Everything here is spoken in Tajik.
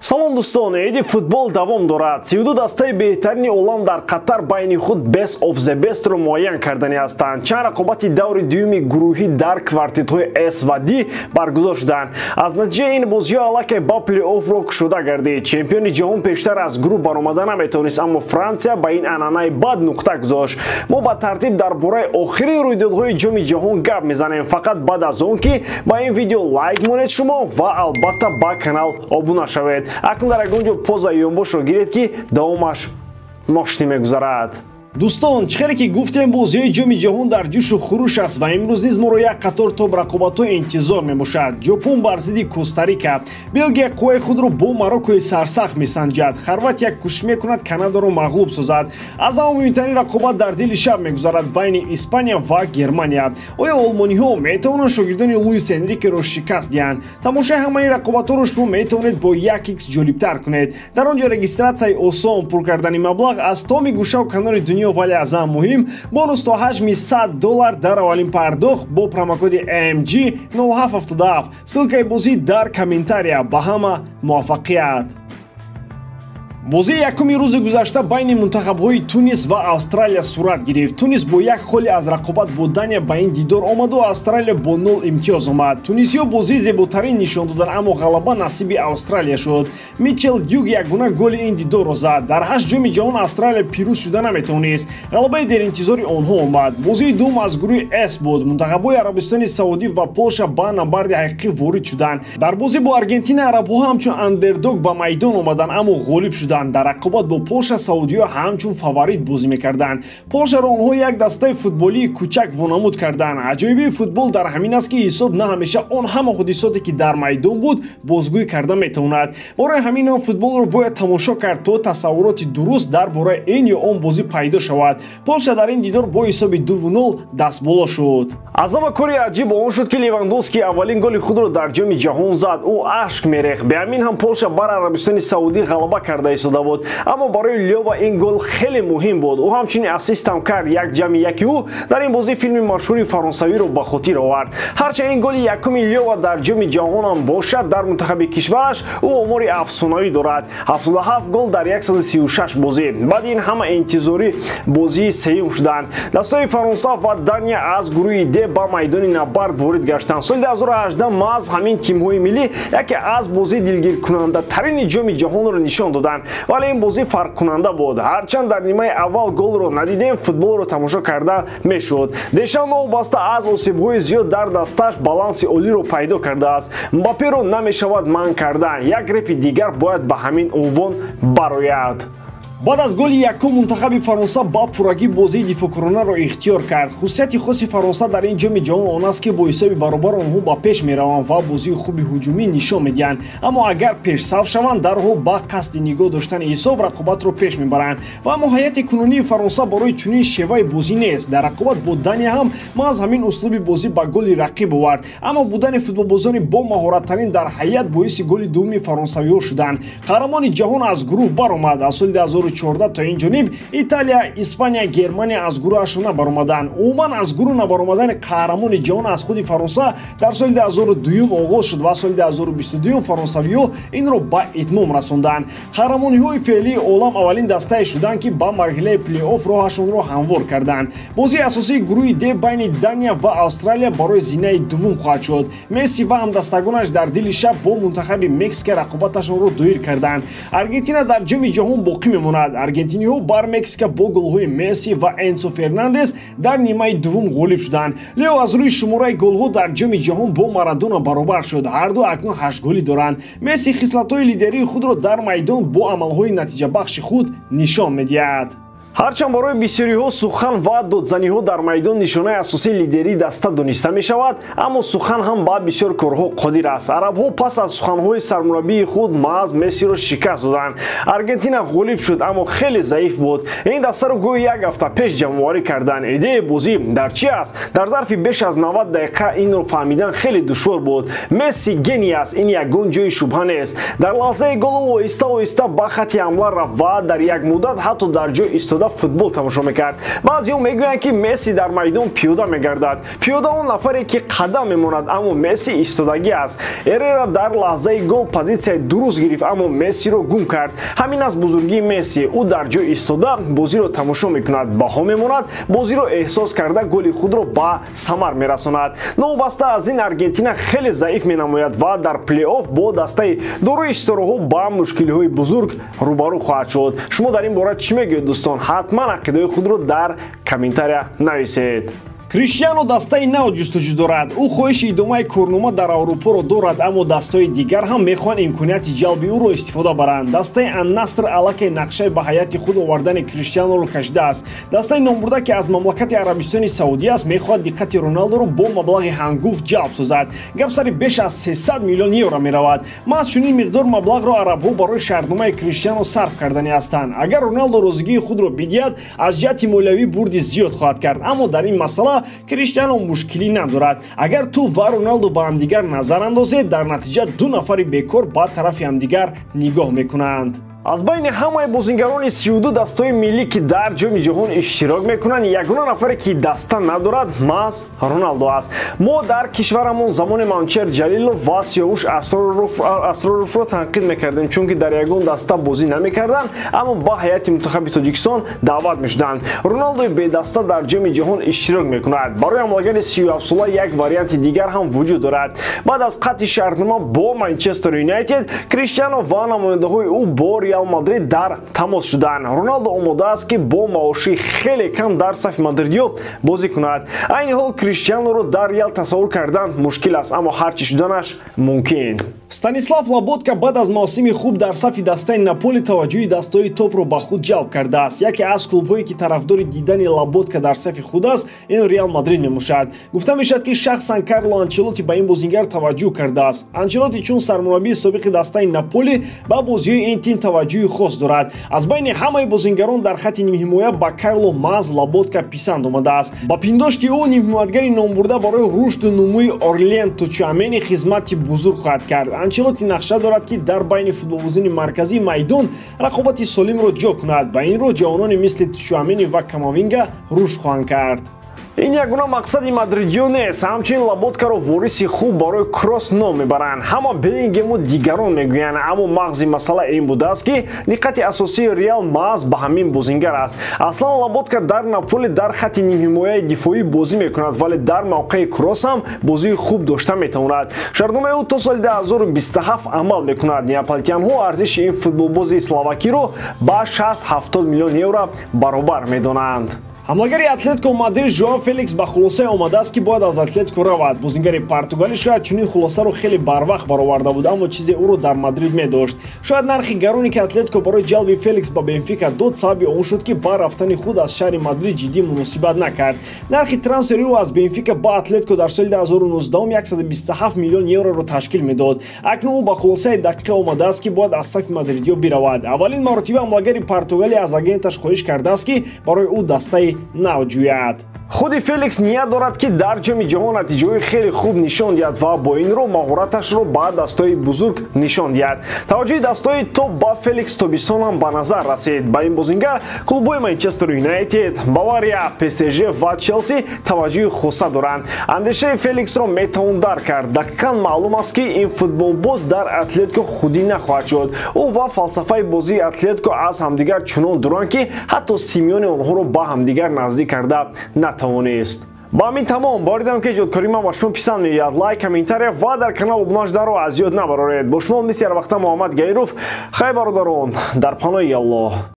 салом дӯстон, эди футбол давом дорад. 32 дастаи беҳтарини олам дар Қатар байни худ best of the best-ро муайян кардани ҳастанд. Чанд рақобати даври дуюми гурӯҳӣ дар квартетҳои S ва D баргузор шуданд. Аз натиҷаи ин бозиҳо аллакай ба плей-оффро кушода гардид. Чемпиони ҷаҳон пештар аз гурӯҳ баромада наметавонист, аммо Франсия ба ин анъанаи бад нуқта гузошт. Мо ба тартиб дар бораи охирин рӯйдодҳои ҷоми ҷаҳон гап мезанем, фақат баъд аз он ки ба ин видео лайк монед шумо ва албатта ба канал обуна шавед. Акнун дар ягон ҷо поза ёнбошро гиред ки давомаш ношти мегузарад. Дӯстон, чӣ хеле ки гуфтем бозиҳои ҷоми ҷаҳон дар ҷӯшу хуруш аст ва имрӯз низ моро як қатор тоб рақобатҳо интизор мебошад. Ҷопон бар зидди Коста-Рика, Белгия қувваи худро бо Мароккои сарсахт месанҷад, Хорватия кӯшиш мекунад Канадаро мағлуб созад. Аз ҳама муҳимтарин рақобат дар дили шаб мегузарад байни Испания ва Германия. Оё олмониҳо метавонанд шогирдони Луис Энрикеро шикаст диҳанд? Тамошои ҳамаи рақобатҳоро шумо метавонед бо 1x ҷолибтар кунед. Дар он ҷо регистратсияи осон, пур кардани маблағ аз томи гӯшаву канори дунё, вале аз ҳам муҳим, бонус то ҳаҷми $100 дар аввалин пардохт бо промокоди AMG 0777. Ссилкаи бозӣ дар комментария. Ба ҳама муваффақият. бозии якуми рӯзи гузашта байни мунтахабҳои Тунис ва Австралия сурат гирифт. Тунис бо як холи аз рақобат бо Дания ба ин дидор омаду Австралия бо 0 имтиёз омад. Тунисиҳо бозии зеботарин нишон доданд, аммо ғалаба насиби Австралия шуд. Мичел Дюк ягона голи ин дидорро зад. Дар 8 ҷоми ҷаҳон Австралия пирӯз шуда наметавонист. Ғалабаи деринтизори онҳо омад. Бозии дуввум аз гурӯҳи S буд. Мунтахабҳои Арабистони Саудӣ ва Полша ба набарди ҳақиқӣ ворид шуданд. Дар бозӣ бо Аргентина арабҳо ҳамчун андердог ба майдон омаданд, аммо ғолиб шуданд. Дар рақобат бо Полша саудиҳо ҳамчун фаворит бозӣ мекарданд. Полшаро онҳо як дастаи футболии кӯчак вонамуд карданд. Аҷоибии футбол дар ҳамин аст ки ҳисоб на ҳамеша он ҳама ҳодисоте ки дар майдон буд бозгӯӣ карда метавонад. Бораи ҳамин он футболро бояд тамошо кард то тасаввуроти дуруст дар бораи ин ё он бозӣ пайдо шавад. Полша дар ин дидор бо ҳисоби 2-0 дастболо шуд. Аз ҳама кори аҷиб он шуд ки Левандовски аввалин голи худро дар ҷоми ҷаҳон зад. Ӯ ашк мерехт. Бе ҳамин ҳам Полша бар Арабистони Саудӣ ғалаба карда истода буд. Аммо барои Лёва ин гол хеле муҳим буд. Ӯ ҳамчунин ассистам кард. Як ҷамъи яки ӯ дар ин бозӣ филми машҳури фаронсавиро ба хотир овард. Ҳарчанд ин голи якуми Лёва дар ҷоми ҷаҳонам бошад, дар мунтахаби кишвараш ӯ омори афсонавӣ дорад. 77 гол дар 136 бозӣ. баъди ин ҳама интизори бозии сеюм шуданд. Дастаи Фаронса ва Дания аз гурӯҳи D ба майдони набард ворид гаштанд. Соли 2018 маҳз ҳамин тимҳои миллӣ яке аз бозии дилгиркунандатарини ҷоми ҷаҳонро нишон доданд. Вале ин бозӣ фарқкунанда буд. Ҳарчанд дар нимаи аввал голро надидем, футболро тамошо карда мешуд. Дешан новобаста аз осебҳои зиёд дар дасташ баланси олиро пайдо кардааст. Мбапперо намешавад манъ кардан. Як репи дигар бояд ба ҳамин унвон барояд. баъд аз голи якум мунтахаби Фаронса ба пуррагӣ бозии дифоъкоронаро ихтиёр кард. хусусияти хоси Фаронса дар ин ҷоми ҷаҳон он аст ки бо ҳисоби баробар онҳо ба пеш мераванд ва бозии хуби ҳуҷумӣ нишон медиҳанд. Аммо агар пешсаф шаванд, дарҳол ба қасди нигоҳ доштани ҳисоб рақобатро пеш мебаранд. ва аммо ҳайати кунунии Фаронса барои чунин шеваи бозӣ нест. дар рақобат бо Дания ҳам маҳз ҳамин услуби бозӣ ба голи рақиб овард. Аммо будани футболбозони бо маҳораттарин дар ҳайат боиси голи дуввуми фаронсавиҳо шуданд. қаҳрамони ҷаҳон аз гурӯҳ баромад. Аз соли 2014 то ин ҷониб Италия, Испания, Германия аз гурӯҳашон набаромаданд. умуман аз гурӯҳ набаромадани қаҳрамони ҷаҳон аз худи Фаронса дар соли 2002 оғоз шуд ва соли 2022 фаронсавиҳо инро ба итмом расонданд. қаҳрамониҳои феълии олам аввалин дастае шуданд ки ба марҳилаи плей-офф роҳашонро ҳамвор карданд. бозии асосии гурӯҳи D байни Дания ва Австралия барои зинаи дуввум хоҳад шуд. Месси ва ҳамдастагонаш дар дили шаб бо мунтахаби Мексика рақобаташонро доир карданд. Аргентина дар ҷоми ҷаҳон боқӣ мемонад. Аргентиниҳо бар Мексика бо голҳои Месси ва Энсо Фернандес дар нимаи дуввум ғолиб шуданд. Лео аз рӯи шумораи голҳо дар ҷоми ҷаҳон бо Марадона баробар шуд. ҳарду акнун 8 голи доранд. Месси хислатҳои лидерии худро дар майдон бо амалҳои натиҷабахши худ нишон медиҳад. ҳарчанд барои бисёриҳо сухан ва додзаниҳо дар майдон нишонаи асосии лидерии даста дониста мешавад, аммо сухан ҳам ба бисёр корҳо қодир аст. арабҳо пас аз суханҳои сармураббии худ маҳз Мессиро шикаст доданд. Аргентина ғолиб шуд, аммо хеле заиф буд. ин дастаро гӯё як ҳафта пеш ҷамъоварӣ карданд. идеяи бозӣ дар чи аст? Дар зарфи беш аз 90 дақиқа инро фаҳмидан хеле душвор буд. Месси гений аст, ин ягон ҷои шубҳа нест. дар лаҳзаи гол оҳиста оҳиста ба хати ҳамла рафт ва дар як муддат ҳатто дар ҷой истода истода футбол тамошо мекард. баъзеҳо мегӯянд ки Месси дар майдон пиёда мегардад. пиёда он нафаре ки қадам мемонад, аммо Месси истодагӣ аст. Эрера дар лаҳзаи гол позитсияи дуруст гирифт, аммо Мессиро гум кард. ҳамин аст бузургии Месси. ӯ дар ҷой истода бозиро тамошо мекунад, баҳо мемонад, бозиро эҳсос карда голи худро ба самар мерасонад. новобаста аз ин Аргентина хеле заиф менамояд ва дар плей-офф бо дастаи дорои ситораҳо ба мушкилиҳои бузург рӯбарӯ хоҳад шуд. шумо дар ин бора чӣ мегӯед дӯстон? ҳатман ақидаҳои худро дар комментария нависед. Криштиано дастаи нав ҷустуҷӯ дорад. ӯ хоҳиши идомаи корнома дар Аврупоро дорад, аммо дастаҳои дигар ҳам мехоҳанд имконияти ҷалби ӯро истифода баранд. дастаи Ан-Наср аллакай нақшаи ба ҳайати худ овардани Криштианоро кашидааст. дастаи номбурда ки аз мамлакати Арабистони Саудия аст, мехоҳад диққати Роналдоро бо маблағи ҳангуфт ҷалб созад. гап сари беш аз 300 миллион евро меравад. маҳз чунин миқдор маблағро арабҳо барои шартномаи Криштиано сарф кардани ҳастанд. агар Роналдо розигии худро бидиҳад, аз ҷиҳати молиявӣ бурди зиёд хоҳад кард, аммо дар ин масъала Криштиано мушкилӣ надорад. агар ту ва Роналдо ба ҳамдигар назар андозед, дар натиҷа ду нафари бекор ба тарафи ҳамдигар нигоҳ мекунанд. аз байни ҳамаи бозингарони 32 дастаҳои миллӣ ки дар ҷоми ҷаҳон иштирок мекунанд, ягона нафаре ки даста надорад маҳз Роналдо аст. мо дар кишварамон замони Манчер Ҷалилов ва Сиёвуш Асроровро танқид мекардем, чунки дар ягон даста бозӣ намекарданд, аммо ба ҳайати мунтахаби Тоҷикистон даъват мешуданд. Роналдои бедаста дар ҷоми ҷаҳон иштирок мекунад. барои ҳамлагари 37сола як варианти дигар ҳам вуҷуд дорад. баъд аз қатъи шартнома бо Манчестер Юнайтед, Криштиано ва намояндаҳои ӯ бо Реал Мадрид дар тамос шуданд. Роналдо омода аст ки бо маоши хеле кам дар сафи мадридиё бозӣ кунад. айни ҳол Криштианоро дар Реал тасаввур кардан мушкил аст, аммо ҳарчи шуданаш мумкин. Станислав Лоботка баъд аз мавсими хуб дар сафи дастаи Наполи таваҷҷӯҳи дастаҳои топро ба худ ҷалб кардааст. яке аз клубҳое ки тарафдори дидани Лоботка дар сафи худ аст, ин Реал Мадрид мебошад. гуфта мешавад ки шахсан Карло Анчелоти ба ин бозингар таваҷҷӯҳ кардааст. Анчелоти чун сармураббии собиқи дастаи Наполи ба бозиҳои ин тим таваҷҷӯҳи хос дорад. аз байни ҳамаи бозингарон дар хатти нимҳимоя ба Карло маҳз Лоботка писанд омадааст. ба пиндошти ӯ нимҳимоятгари номбурда барои рушду нумӯи Орлен Тучамени хизмати бузург хоҳад кард. Анчелоти нақша дорад ки дар байни футболбозини марказии майдон рақобати солимро ҷо кунад. ба ин роҳ ҷавононе мисли Тучамени ва Камавинга рушд хоҳанд кард. ин ягона мақсади мадридиё нест. ҳамчунин Лоботкаро вориси хуб барои кросс ном мебаранд. ҳама Беллингему дигарон мегӯянд, аммо мағзи масъала ин будааст ки диққати асосии Реал маҳз ба ҳамин бозингар аст. аслан Лоботка дар Наполи дар хатти нимҳимояи дифоӣ бозӣ мекунад, вале дар мавқеи кросс ҳам бозии хуб дошта метавонад. шартномаи ӯ то соли 2027 амал мекунад. неаполитянҳо арзиши ин футболбози словакиро ба 60-70 миллион евро баробар медонанд. ҳамлагари Атлетико Мадрид Жоао Феликс ба хулосае омадааст ки бояд аз Атлетико равад. бозингари португалӣ шояд чунин хулосаро хеле барвақт бароварда буд, аммо чизе ӯро дар Мадрид медошт. шояд нархи гароне ки Атлетико барои ҷалби Феликс ба Бенфика дод сабаби он шуд ки ба рафтани худ аз шаҳри Мадрид ҷиддӣ муносибат накард. нархи трансфери ӯ аз Бенфика ба Атлетико дар соли 2019 127 миллион евроро ташкил медод. акнун ӯ ба хулосаи дақиқа омадааст ки бояд аз сафи мадридиё биравад. аввалин маротиба ҳамлагари португалӣ аз агенташ хоҳиш кардааст ки барои ӯ дастаи нав ҷӯяд. худи Феликс ният дорад ки дар ҷоми ҷаҳон натиҷаҳои хеле хуб нишон диҳад ва бо ин роҳ маҳораташро ба дастаҳои бузург нишон диҳад. таваҷҷӯҳи дастаҳои топ ба Феликс тобисон ҳам ба назар расид. ба ин бозингар клубҳои Манчестер Юнайтед, Бавария, ПСЖ ва Челси таваҷҷӯҳи хоса доранд. андешаи Феликсро метавон дарк кард. дақиқан маълум аст ки ин футболбоз дар Атлетико худӣ нахоҳад шуд. ӯ ва фалсафаи бозии Атлетико аз ҳамдигар чунон дуранд ки ҳатто Симеоне онҳоро ба ҳамдигар наздик карда натавонист. ба ҳамин тамом бори дидам ки ҷодкории ман ба шумо писанд меояд. лайк, комментария ва дар канал обуна шуданро аз ёд набароред. бо шумо мисли ҳар вақта Муҳаммад Гайров. хай бародарон, дар паноҳи Аллоҳ.